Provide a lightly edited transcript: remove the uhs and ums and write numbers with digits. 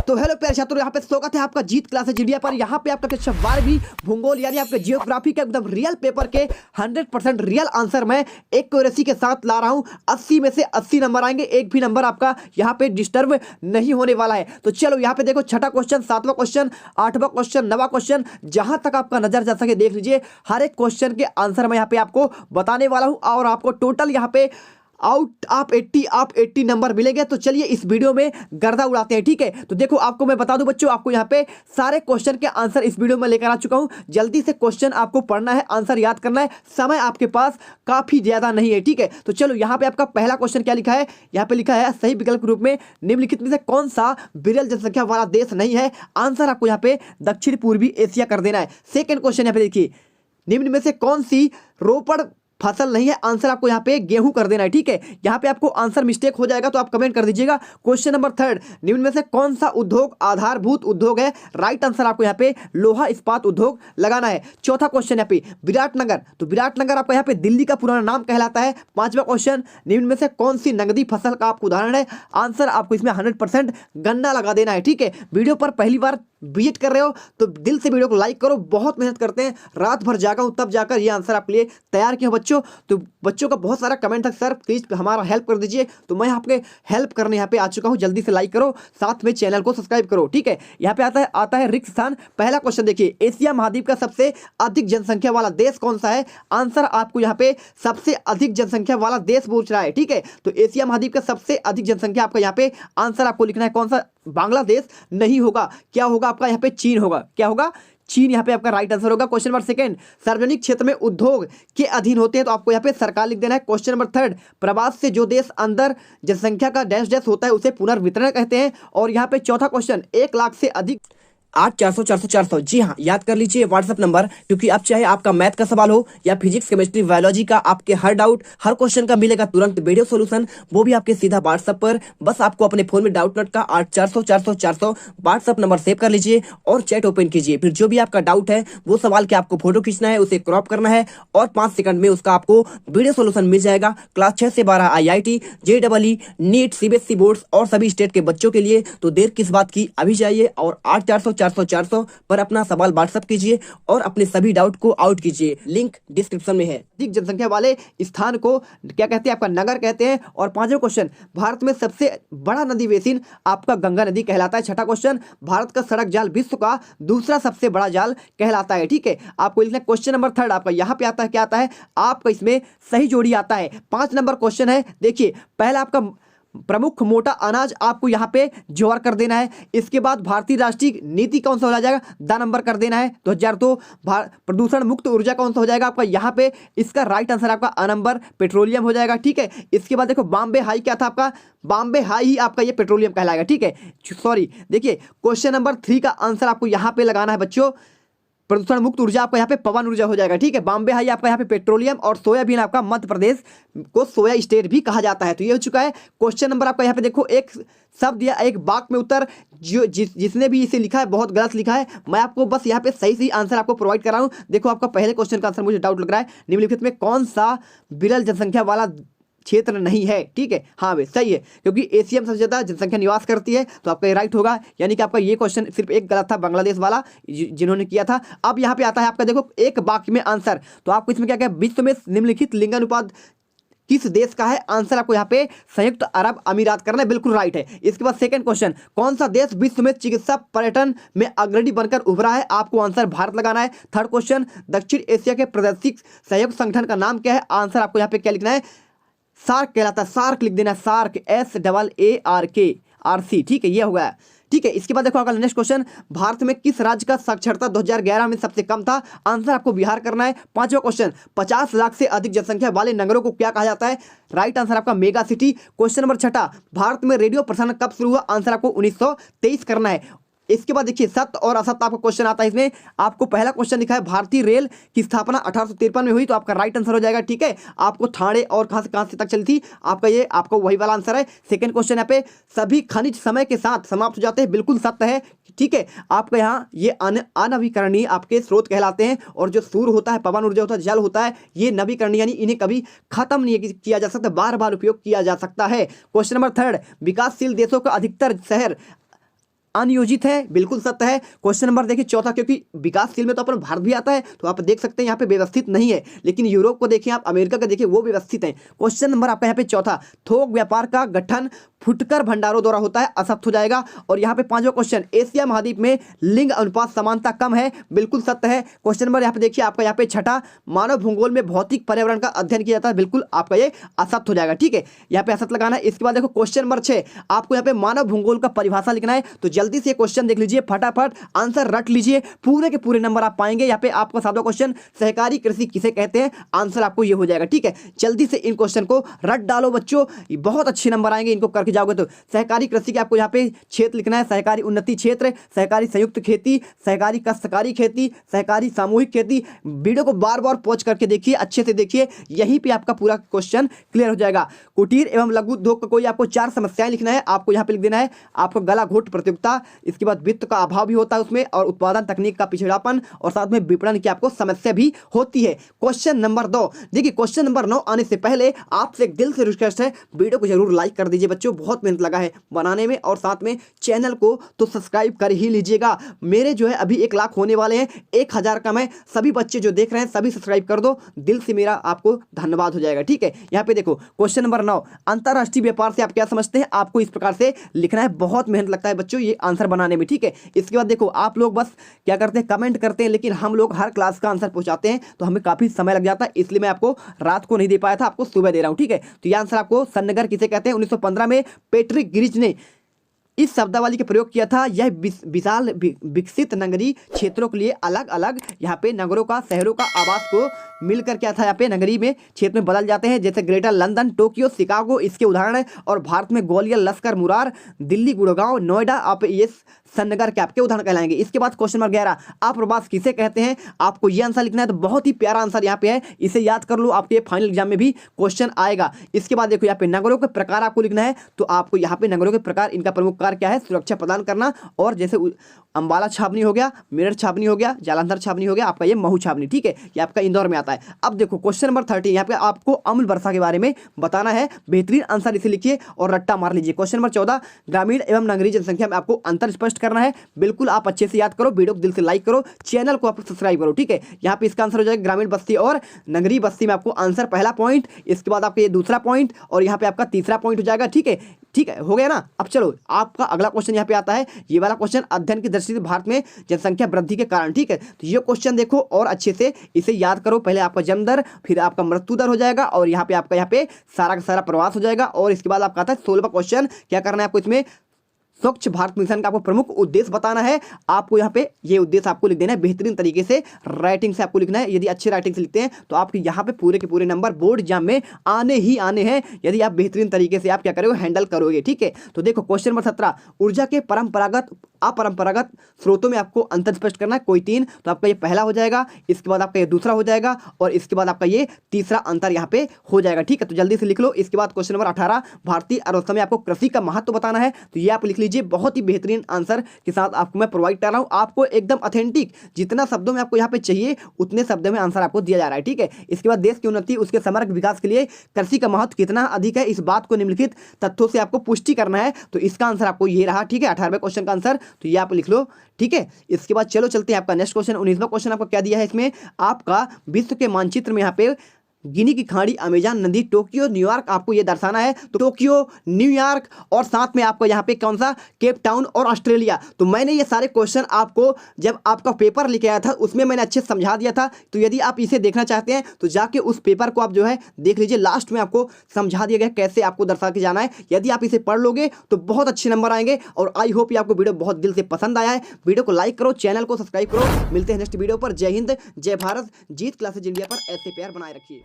तो हेलो प्यारे छात्रों, यहाँ पे स्वागत है आपका जीत क्लासेज इंडिया पर। यहाँ पे आपका कक्षा 12वीं भूगोल यानी आपके जियोग्राफी के एकदम रियल पेपर के 100% रियल आंसर मैं एक्यूरेसी के साथ ला रहा हूँ। 80 में से 80 नंबर आएंगे, एक भी नंबर आपका यहाँ पे डिस्टर्ब नहीं होने वाला है। तो चलो यहाँ पे देखो, छठा क्वेश्चन, सातवां क्वेश्चन, आठवां क्वेश्चन, नवा क्वेश्चन, जहां तक आपका नजर जा सके देख लीजिए। हर एक क्वेश्चन के आंसर मैं यहाँ पे आपको बताने वाला हूँ और आपको टोटल यहाँ पे आउट ऑफ 80 नंबर मिलेंगे। तो चलिए इस वीडियो में गर्दा उड़ाते हैं, ठीक है। तो देखो आपको मैं बता दूं बच्चों, आपको यहाँ पे सारे क्वेश्चन के आंसर इस वीडियो में लेकर आ चुका हूं। जल्दी से क्वेश्चन आपको पढ़ना है, आंसर याद करना है, समय आपके पास काफी ज्यादा नहीं है, ठीक है। तो चलो यहाँ पे आपका पहला क्वेश्चन क्या लिखा है, यहाँ पे लिखा है सही विकल्प के रूप में निम्नलिखित में से कौन सा विरल जनसंख्या वाला देश नहीं है। आंसर आपको यहाँ पे दक्षिण पूर्वी एशिया कर देना है। सेकेंड क्वेश्चन यहाँ पे देखिए, निम्न में से कौन सी रोपड़ फसल नहीं है। आंसर आपको यहाँ पे गेहूं कर देना है, ठीक है। यहाँ पे आपको आंसर मिस्टेक हो जाएगा तो आप कमेंट कर दीजिएगा। क्वेश्चन नंबर थर्ड, निम्न में से कौन सा उद्योग आधारभूत उद्योग है। राइट आंसर आपको यहाँ पे लोहा इस्पात उद्योग लगाना है। चौथा क्वेश्चन यहाँ पे विराटनगर, तो विराटनगर आपका यहाँ पे दिल्ली का पुराना नाम कहलाता है। पांचवा क्वेश्चन, निम्न में से कौन सी नगदी फसल का आपको उदाहरण है। आंसर आपको इसमें 100% गन्ना लगा देना है, ठीक है। वीडियो पर पहली बार विजिट कर रहे हो तो दिल से वीडियो को लाइक करो। बहुत मेहनत करते हैं, रात भर जागा हूं तब जाकर ये आंसर आपके लिए तैयार किया बच्चों। तो बच्चों का बहुत सारा कमेंट था, सर प्लीज हमारा हेल्प कर दीजिए, तो मैं आपके हेल्प करने यहाँ पे आ चुका हूं। जल्दी से लाइक करो, साथ में चैनल को सब्सक्राइब करो, ठीक है। यहाँ पे आता है रिक्त स्थान। पहला क्वेश्चन देखिए, एशिया महाद्वीप का सबसे अधिक जनसंख्या वाला देश कौन सा है। आंसर आपको यहाँ पे सबसे अधिक जनसंख्या वाला देश पूछ रहा है, ठीक है। तो एशिया महाद्वीप का सबसे अधिक जनसंख्या आपका यहाँ पे आंसर आपको लिखना है कौन सा। बांग्लादेश नहीं होगा, क्या होगा आपका यहाँ पे चीन होगा। क्या होगा, चीन यहाँ पे आपका राइट आंसर होगा। क्वेश्चन नंबर सेकंड, सार्वजनिक क्षेत्र में उद्योग के अधीन होते हैं, तो आपको यहाँ पे सरकार लिख देना है। क्वेश्चन नंबर थर्ड, प्रवास से जो देश अंदर जनसंख्या का डैश डैश होता है उसे पुनर्वितरण कहते हैं। और यहाँ पे चौथा क्वेश्चन, 1 लाख से अधिक 8400 जी हाँ, याद कर लीजिए व्हाट्सएप नंबर, क्योंकि अब चाहे आपका मैथ का सवाल हो या फिजिक्स केमिस्ट्री बायोलॉजी का, आपके हर डाउट हर क्वेश्चन का मिलेगा तुरंत वीडियो सॉल्यूशन, वो भी आपके सीधा व्हाट्सएप पर। बस आपको अपने फोन में डाउट नोट का 8400 व्हाट्सएप नंबर सेव कर लीजिए और चैट ओपन कीजिए। फिर जो भी आपका डाउट है वो सवाल के आपको फोटो खींचना है, उसे क्रॉप करना है और 5 सेकंड में उसका आपको वीडियो सोल्यूशन मिल जाएगा। क्लास 6 से 12 IIT, JEE, NEET, CBSE boards और सभी स्टेट के बच्चों के लिए। तो देर किस बात की, अभी जाइए और 8400 पर अपना सवाल व्हाट्सएप कीजिए और अपने सभी डाउट को आउट कीजिए। लिंक डिस्क्रिप्शन में है। अधिक जनसंख्या वाले स्थान को क्या कहते हैं, आपका नगर कहते हैं। और पांचवा क्वेश्चन, भारत में सबसे बड़ा नदी बेसिन आपका गंगा नदी कहलाता है। छठा क्वेश्चन, भारत का सड़क जाल विश्व का दूसरा सबसे बड़ा जाल कहलाता है, ठीक है। आपको लिखना है क्वेश्चन नंबर थर्ड, आपका यहाँ पे आता है, क्या आता है आपका इसमें सही जोड़ी आता है। 5 नंबर क्वेश्चन है, देखिए पहला आपका प्रमुख मोटा अनाज आपको यहाँ पे ज्वार कर देना है। इसके बाद भारतीय राष्ट्रीय नीति कौन सा हो जाएगा, द नंबर कर देना है। 2002 प्रदूषण मुक्त ऊर्जा कौन सा हो जाएगा आपका यहाँ पे, इसका राइट आंसर आपका अ नंबर पेट्रोलियम हो जाएगा, ठीक है। इसके बाद देखो बॉम्बे हाई क्या था आपका, बॉम्बे हाई ही आपका ये पेट्रोलियम कहलाएगा, ठीक है। सॉरी, देखिए क्वेश्चन नंबर 3 का आंसर आपको यहाँ पे लगाना है बच्चों, प्रदूषण मुक्त ऊर्जा आपका यहाँ पे पवन ऊर्जा हो जाएगा, ठीक है। बॉम्बे हाई आपका यहाँ पे पेट्रोलियम और सोयाबीन आपका मध्य प्रदेश को सोया स्टेट भी कहा जाता है। तो ये हो चुका है। क्वेश्चन नंबर आपका यहाँ पे देखो, एक शब्द या एक वाक्य में उत्तर, जो जिसने भी इसे लिखा है बहुत गलत लिखा है। मैं आपको बस यहाँ पे सही सही आंसर आपको प्रोवाइड कर रहा हूँ। देखो आपका पहले क्वेश्चन का आंसर मुझे डाउट लग रहा है, निम्नलिखित में कौन सा विरल जनसंख्या वाला क्षेत्र नहीं है, ठीक है। हाँ भाई सही है, क्योंकि एशिया में सबसे ज्यादा जनसंख्या निवास करती है, तो आपका ये राइट होगा। यानी कि आपका ये क्वेश्चन सिर्फ एक गलत था, बांग्लादेश वाला जिन्होंने किया था। अब यहाँ पे आता है आपका देखो एक वाक्य में आंसर, तो आपको इसमें क्या क्या, विश्व में निम्नलिखित लिंगानुपात किस देश का है। आंसर आपको यहाँ पे संयुक्त अरब अमीरात करना है, बिल्कुल राइट है। इसके बाद सेकंड क्वेश्चन, कौन सा देश विश्व में चिकित्सा पर्यटन में अग्रणी बनकर उभरा है। आपको आंसर भारत लगाना है। थर्ड क्वेश्चन, दक्षिण एशिया के प्रादेशिक सहयोग संगठन का नाम क्या है। आंसर आपको यहाँ पे क्या लिखना है, सार्क कहलाता है, सार्क लिख देना, सार्क SAARK, ठीक है, ये हो गया, ठीक है। इसके बाद देखो अगला नेक्स्ट क्वेश्चन, भारत में किस राज्य का साक्षरता 2011 में सबसे कम था। आंसर आपको बिहार करना है। पांचवा क्वेश्चन, 50 लाख से अधिक जनसंख्या वाले नगरों को क्या कहा जाता है। राइट आंसर आपका मेगा सिटी। क्वेश्चन नंबर छठा, भारत में रेडियो प्रसारण कब शुरू हुआ। आंसर आपको 1923 करना है। इसके बाद देखिए सत्य और असत्य आपका क्वेश्चन आता है। इसमें आपको पहला क्वेश्चन लिखा है भारतीय रेल की स्थापना 1853 में हुई, तो आपका राइट आंसर हो जाएगा, ठीक है। आपको ठाणे और कहां से तक चली थी, आपका ये आपका वही वाला आंसर है। सेकंड क्वेश्चन यहाँ पे, सभी खनिज समय के साथ समाप्त हो जाते हैं, बिल्कुल सत्य है, ठीक है। आपका यहाँ ये अनवीकरणीय आपके स्रोत कहलाते हैं, और जो सूर्य होता है, पवन ऊर्जा होता है, जल होता है, ये नवीकरणीय, यानी इन्हें कभी खत्म नहीं किया जा सकता, बार बार उपयोग किया जा सकता है। क्वेश्चन नंबर थर्ड, विकासशील देशों का अधिकतर शहर अनियोजित है, बिल्कुल सत्य है। क्वेश्चन नंबर देखिए चौथा, क्योंकि विकासशील में तो अपन भारत भी आता है, तो आप देख सकते हैं यहाँ पे व्यवस्थित नहीं है, लेकिन यूरोप को देखिए आप, अमेरिका का देखिए वो व्यवस्थित है। क्वेश्चन नंबर आपका यहाँ पे चौथा, थोक व्यापार का गठन फुटकर भंडारों द्वारा होता है, असत्य हो जाएगा। और यहाँ पे पांचवा क्वेश्चन, एशिया महाद्वीप में लिंग अनुपात समानता कम है, बिल्कुल सत्य है। क्वेश्चन नंबर यहाँ पे देखिए आपका यहाँ पे छठा, मानव भूगोल में भौतिक पर्यावरण का अध्ययन किया जाता है, बिल्कुल आपका ये असत्य हो जाएगा। ठीक है, यहाँ पे असत्य लगाना है। इसके बाद देखो क्वेश्चन नंबर 6, आपको यहाँ पे मानव भूगोल का परिभाषा लिखना है, तो जल्दी से क्वेश्चन देख लीजिए, फटाफट आंसर रट लीजिए, पूरे के पूरे नंबर आप पाएंगे। यहाँ पे आपका सातवां क्वेश्चन, सहकारी कृषि किसे कहते हैं, आंसर आपको ये हो जाएगा। ठीक है, जल्दी से इन क्वेश्चन को रट डालो बच्चों, बहुत अच्छे नंबर आएंगे इनको करके जाओगे तो। सहकारी कृषि के आपको यहाँ पे क्षेत्र लिखना है, सहकारी उन्नति क्षेत्र, सहकारी संयुक्त खेती, सहकारी काश्तकारी खेती, सहकारी सामूहिक खेती। वीडियो को बार बार पॉज करके देखिए, अच्छे से देखिए, यहीं पे आपका पूरा क्वेश्चन क्लियर हो जाएगा। कुटीर एवं लघु उद्योग का कोई आपको 4 समस्याएं लिखना है, आपको यहाँ पे लिख देना है आपको गला घोट प्रतियोगिता, इसके बाद वित्त का अभाव भी होता है उसमें, और उत्पादन तकनीक का पिछड़ापन, और साथ में विपणन की आपको समस्या भी होती है। क्वेश्चन नंबर 2 देखिए, क्वेश्चन नंबर 9 आने से पहले आपसे एक दिल से रिक्वेस्ट है, वीडियो को जरूर लाइक कर दीजिए बच्चों, बहुत मेहनत लगा है बनाने में, और साथ में चैनल को तो सब्सक्राइब कर ही लीजिएगा। मेरे जो है अभी 1 लाख होने वाले हैं, 1000 कम है, सभी बच्चे जो देख रहे हैं सभी सब्सक्राइब कर दो, दिल से मेरा आपको धन्यवाद हो जाएगा। ठीक है, यहाँ पे देखो क्वेश्चन नंबर 9, अंतरराष्ट्रीय व्यापार से आप क्या समझते हैं, आपको इस प्रकार से लिखना है, बहुत मेहनत लगता है बच्चों ये आंसर बनाने में। ठीक है, इसके बाद देखो आप लोग बस क्या करते हैं, कमेंट करते हैं, लेकिन हम लोग हर क्लास का आंसर पहुंचाते हैं तो हमें काफी समय लग जाता है, इसलिए मैं आपको रात को नहीं दे पाया था, आपको सुबह दे रहा हूं। ठीक है, तो ये आंसर आपको सन्नगर किसे कहते हैं, 1915 में पैट्रिक ग्रिज ने इस शब्दावली का प्रयोग किया था। यह विशाल विकसित नगरीय क्षेत्रों के लिए अलग अलग यहाँ पे नगरों का, शहरों का आवास को मिलकर क्या था, यहाँ पे नगरीय में क्षेत्र में बदल जाते हैं, जैसे ग्रेटर लंदन, टोक्यो, शिकागो इसके उदाहरण है। और भारत में ग्वालियर, लश्कर, मुरार, दिल्ली, गुड़गांव, नोएडा, आप ये सन्नगर के आपके उदाहरण कहलाएंगे। इसके बाद क्वेश्चन नंबर 11, आप्रवास किसे कहते हैं, आपको ये आंसर लिखना है, तो बहुत ही प्यारा आंसर यहाँ पे है, इसे याद कर लो, आपके फाइनल एग्जाम में भी क्वेश्चन आएगा। इसके बाद देखो यहाँ पे नगरों के प्रकार आपको लिखना है, तो आपको यहाँ पे नगरों के प्रकार, इनका प्रमुख कार्य क्या है, सुरक्षा प्रदान करना, और जैसे अंबाला छावनी हो गया, मेरठ छावनी हो गया, जालंधर छावनी हो गया, आपका ये महू छावनी। ठीक है, ये आपका इंदौर में आता है। अब देखो क्वेश्चन नंबर 30, यहाँ पे आपको अम्ल वर्षा के बारे में बताना है, बेहतरीन आंसर इसे लिखिए और रट्टा मार लीजिए। क्वेश्चन नंबर 14, ग्रामीण एवं नगरीय जनसंख्या में आपको अंतर स्पष्ट करना है, बिल्कुल आप अच्छे से याद करो, वीडियो को दिल से लाइक करो, चैनल को आप सब्सक्राइब करो। ठीक है, यहाँ पे इसका आंसर हो जाएगा ग्रामीण बस्ती और नगरीय बस्ती में आपको आंसर पहला पॉइंट, इसके बाद आपका ये दूसरा पॉइंट, और यहाँ पे आपका तीसरा पॉइंट हो जाएगा। ठीक है, ठीक है, हो गया ना। अब चलो आपका अगला क्वेश्चन यहाँ पे आता है, ये वाला क्वेश्चन, अध्ययन की दृष्टि से भारत में जनसंख्या वृद्धि के कारण। ठीक है, तो ये क्वेश्चन देखो और अच्छे से इसे याद करो, पहले आपका जन्म दर, फिर आपका मृत्यु दर हो जाएगा, और यहाँ पे आपका यहाँ पे सारा का सारा प्रवास हो जाएगा, और इसके बाद आपका आता है 16वां क्वेश्चन, क्या करना है आपको इसमें, स्वच्छ भारत मिशन का आपको प्रमुख उद्देश्य बताना है। आपको यहाँ पे ये उद्देश्य आपको लिख देना है, बेहतरीन तरीके से राइटिंग से आपको लिखना है। यदि अच्छे राइटिंग से लिखते हैं तो आपके यहाँ पे पूरे के पूरे नंबर बोर्ड एग्जाम में आने ही आने हैं, यदि आप बेहतरीन तरीके से आप क्या करोगे, हैंडल करोगे। ठीक है, तो देखो क्वेश्चन नंबर 17, ऊर्जा के परंपरागत अपरंपरागत स्रोतों में आपको अंतर स्पष्ट करना है, कोई 3, तो आपका ये पहला हो जाएगा, इसके बाद आपका ये दूसरा हो जाएगा, और इसके बाद आपका ये तीसरा अंतर यहाँ पे हो जाएगा। ठीक है, तो जल्दी से लिख लो। इसके बाद क्वेश्चन नंबर 18, भारतीय अर्थव्यवस्था में आपको कृषि का महत्व बताना है, तो ये आप लिख लीजिए, बहुत ही बेहतरीन आंसर के साथ आपको मैं प्रोवाइड कर रहा हूँ, आपको एकदम ऑथेंटिक, जितना शब्दों में आपको यहाँ पे चाहिए उतने शब्दों में आंसर आपको दिया जा रहा है। ठीक है, इसके बाद देश की उन्नति, उसके समग्र विकास के लिए कृषि का महत्व कितना अधिक है, इस बात को निम्नलिखित तथ्यों से आपको पुष्टि करना है, तो इसका आंसर आपको ये रहा। ठीक है, 18वें क्वेश्चन का आंसर, तो ये आप लिख लो। ठीक है, इसके बाद चलो चलते हैं आपका नेक्स्ट क्वेश्चन, 19वां क्वेश्चन आपको क्या दिया है इसमें, आपका विश्व के मानचित्र में यहाँ पे गिनी की खाड़ी, अमेजन नदी, टोक्यो, न्यूयॉर्क आपको ये दर्शाना है, तो टोक्यो, न्यूयॉर्क, और साथ में आपको यहाँ पे कौन सा, केप टाउन और ऑस्ट्रेलिया। तो मैंने ये सारे क्वेश्चन आपको जब आपका पेपर लेके आया था उसमें मैंने अच्छे से समझा दिया था, तो यदि आप इसे देखना चाहते हैं तो जाके उस पेपर को आप जो है देख लीजिए, लास्ट में आपको समझा दिया गया कैसे आपको दर्शा के जाना है। यदि आप इसे पढ़ लोगे तो बहुत अच्छे नंबर आएंगे, और आई होप ये आपको वीडियो बहुत दिल से पसंद आया है। वीडियो को लाइक करो, चैनल को सब्सक्राइब करो, मिलते हैं नेक्स्ट वीडियो पर। जय हिंद, जय भारत, जीत क्लासेज इंडिया पर ऐसे प्यार बनाए रखिए।